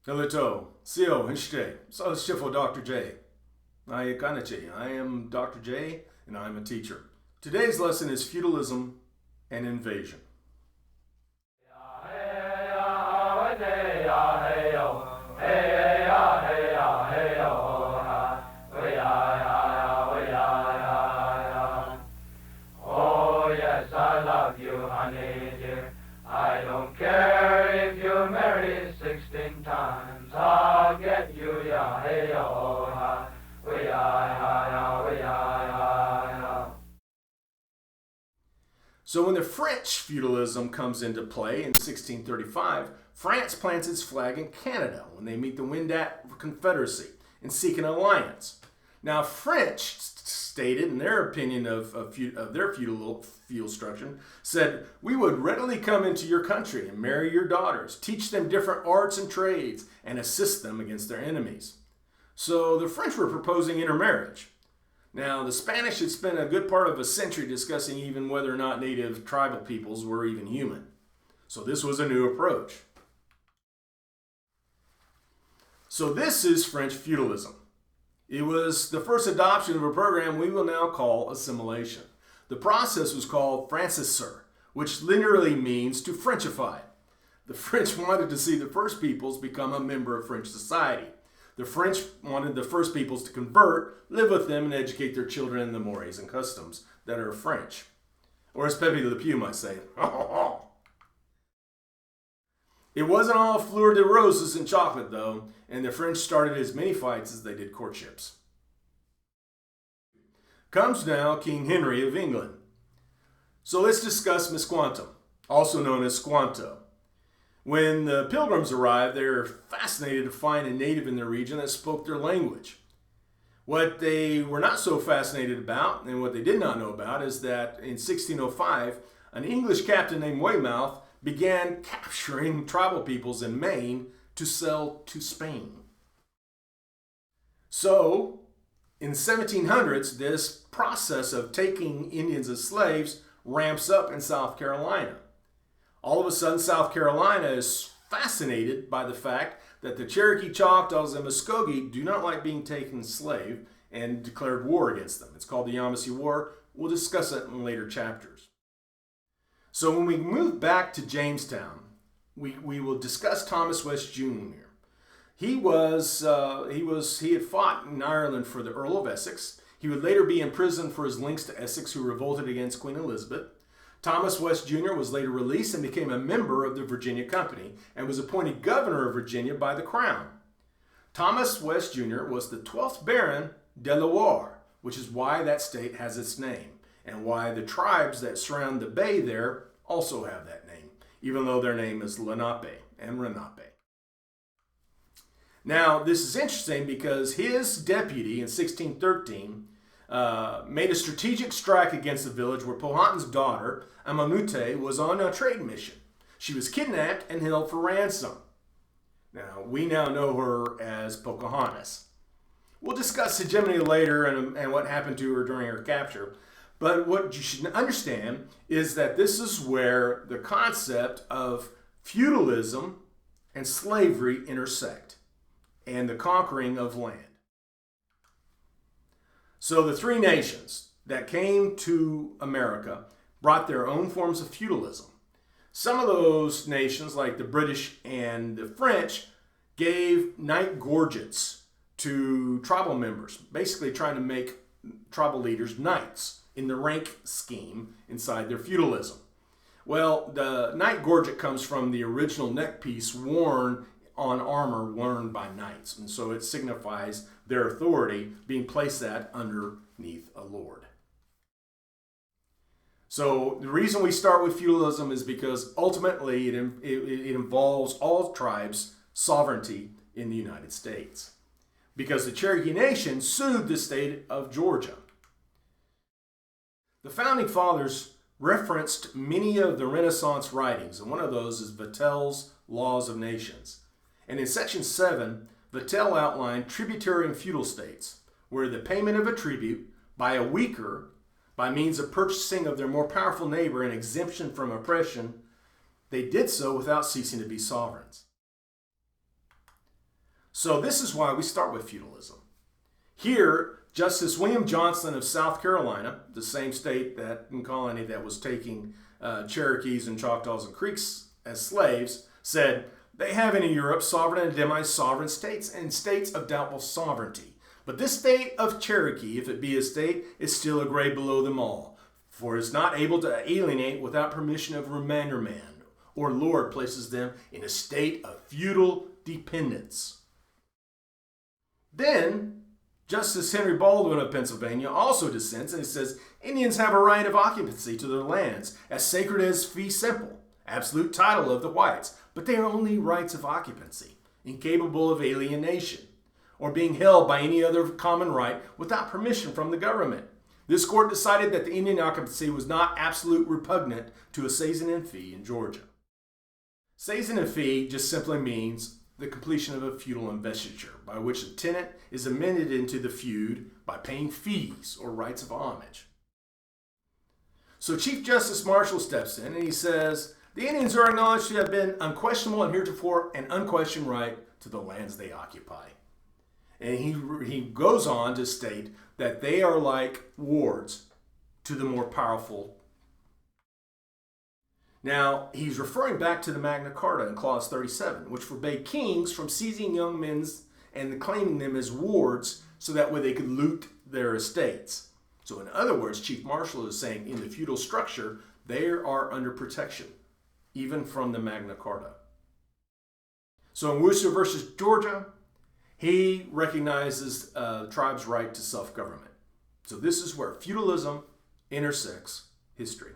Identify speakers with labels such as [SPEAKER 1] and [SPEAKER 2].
[SPEAKER 1] Hello, Sio, Hinchte, Shifo Dr. J. I am Dr. J, and I am a teacher. Today's lesson is feudalism and invasion.
[SPEAKER 2] Oh, yes, I love you, honey dear. I don't care if you marry 16 times. I'll get you, ya, hey, oh, ha. We, ya, we, ya.
[SPEAKER 1] So when the French feudalism comes into play in 1635, France plants its flag in Canada when they meet the Wendat Confederacy and seek an alliance. Now, French stated, in their opinion of their feudal structure, said, "We would readily come into your country and marry your daughters, teach them different arts and trades, and assist them against their enemies." So the French were proposing intermarriage. Now, the Spanish had spent a good part of a century discussing even whether or not native tribal peoples were even human. So this was a new approach. So this is French feudalism. It was the first adoption of a program we will now call assimilation. The process was called franciser, which literally means to Frenchify. The French wanted to see the first peoples become a member of French society. The French wanted the first peoples to convert, live with them, and educate their children in the mores and customs that are French. Or as Pepe Le Pew might say, It wasn't all fleur de roses and chocolate, though, and the French started as many fights as they did courtships. Comes now King Henry of England. So let's discuss Misquantum, also known as Squanto. When the pilgrims arrived, they were fascinated to find a native in their region that spoke their language. What they were not so fascinated about, and what they did not know about, is that in 1605, an English captain named Weymouth began capturing tribal peoples in Maine to sell to Spain. So, in the 1700s, this process of taking Indians as slaves ramps up in South Carolina. All of a sudden, South Carolina is fascinated by the fact that the Cherokee, Choctaws, and Muskogee do not like being taken slave and declared war against them. It's called the Yamasee War. We'll discuss it in later chapters. So when we move back to Jamestown, we will discuss Thomas West Jr. He had fought in Ireland for the Earl of Essex. He would later be imprisoned for his links to Essex, who revolted against Queen Elizabeth. Thomas West Jr. was later released and became a member of the Virginia Company and was appointed governor of Virginia by the Crown. Thomas West Jr. was the 12th Baron Delaware, which is why that state has its name, and why the tribes that surround the bay there also have that name, even though their name is Lenape and Renape. Now, this is interesting because his deputy in 1613 made a strategic strike against the village where Powhatan's daughter, Amanute, was on a trade mission. She was kidnapped and held for ransom. Now, we now know her as Pocahontas. We'll discuss hegemony later and what happened to her during her capture. But what you should understand is that this is where the concept of feudalism and slavery intersect, and the conquering of land. So the three nations that came to America brought their own forms of feudalism. Some of those nations, like the British and the French, gave knight gorgets to tribal members, basically trying to make tribal leaders knights in the rank scheme inside their feudalism. Well, the knight gorget comes from the original neck piece worn on armor worn by knights, and so it signifies their authority being placed that underneath a lord. So the reason we start with feudalism is because ultimately it involves all tribes' sovereignty in the United States, because the Cherokee Nation sued the state of Georgia. The Founding Fathers referenced many of the Renaissance writings, and one of those is Vattel's Laws of Nations. And in Section 7, Vattel outlined tributary and feudal states, where the payment of a tribute by a weaker, by means of purchasing of their more powerful neighbor and exemption from oppression, they did so without ceasing to be sovereigns. So this is why we start with feudalism. Here, Justice William Johnson of South Carolina, the same state and colony that was taking Cherokees and Choctaws and Creeks as slaves, said, they have in Europe sovereign and demi-sovereign states and states of doubtful sovereignty. But this state of Cherokee, if it be a state, is still a grade below them all, for it is not able to alienate without permission of remanderman, or lord places them in a state of feudal dependence. Then, Justice Henry Baldwin of Pennsylvania also dissents, and he says, Indians have a right of occupancy to their lands, as sacred as fee simple, absolute title of the whites, but they are only rights of occupancy, incapable of alienation, or being held by any other common right without permission from the government. This court decided that the Indian occupancy was not absolute repugnant to a seisin and fee in Georgia. Seisin and fee just simply means the completion of a feudal investiture, by which a tenant is amended into the feud by paying fees or rights of homage. So Chief Justice Marshall steps in and he says, the Indians are acknowledged to have been unquestionable and heretofore an unquestioned right to the lands they occupy. And he goes on to state that they are like wards to the more powerful. Now, he's referring back to the Magna Carta in Clause 37, which forbade kings from seizing young men and claiming them as wards so that way they could loot their estates. So in other words, Chief Marshall is saying in the feudal structure, they are under protection, even from the Magna Carta. So in Worcester versus Georgia, he recognizes the tribe's right to self-government. So this is where feudalism intersects history.